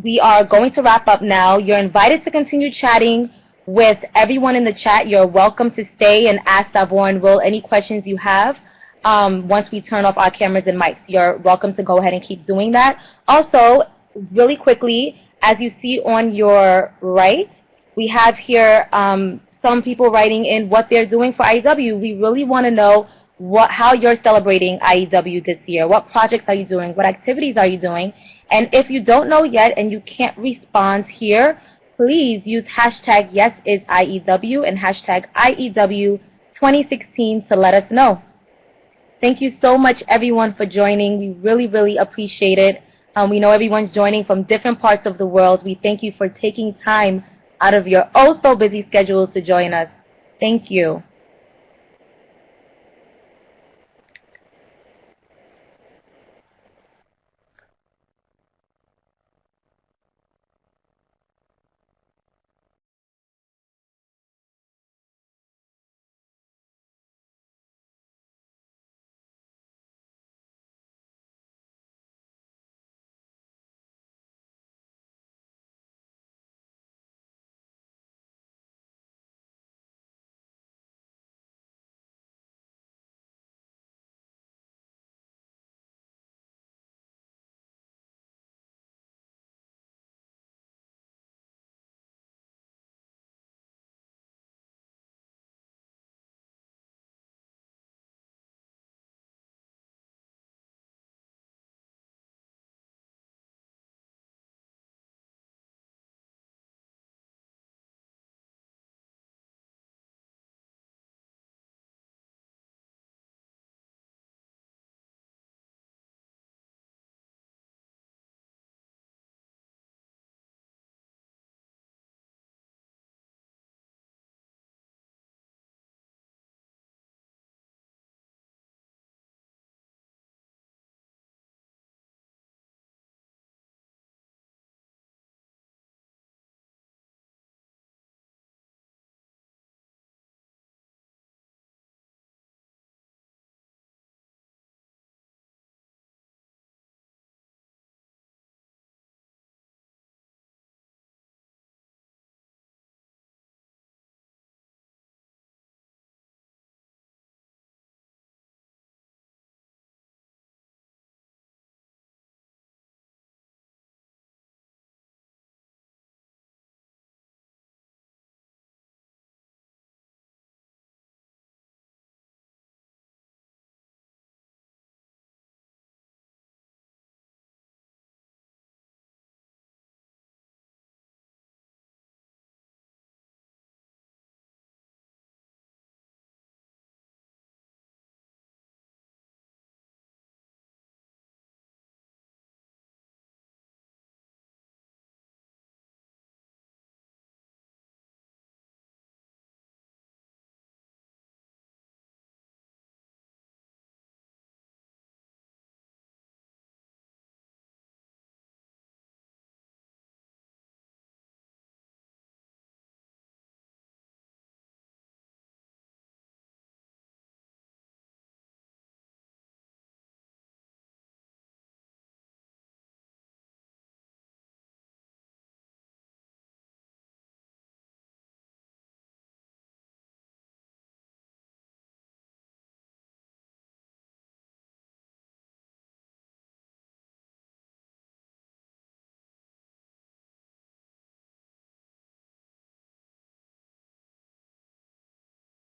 We are going to wrap up now. You're invited to continue chatting with everyone in the chat. You're welcome to stay and ask Davor and Will any questions you have. Once we turn off our cameras and mics, you're welcome to go ahead and keep doing that. Also, really quickly, as you see on your right, we have here some people writing in what they're doing for IEW. We really want to know how you're celebrating IEW this year. What projects are you doing? What activities are you doing? And if you don't know yet and you can't respond here, please use hashtag YesIsIEW and hashtag IEW2016 to let us know. Thank you so much, everyone, for joining. We really, really appreciate it. We know everyone's joining from different parts of the world. We thank you for taking time out of your oh-so-busy schedules to join us. Thank you.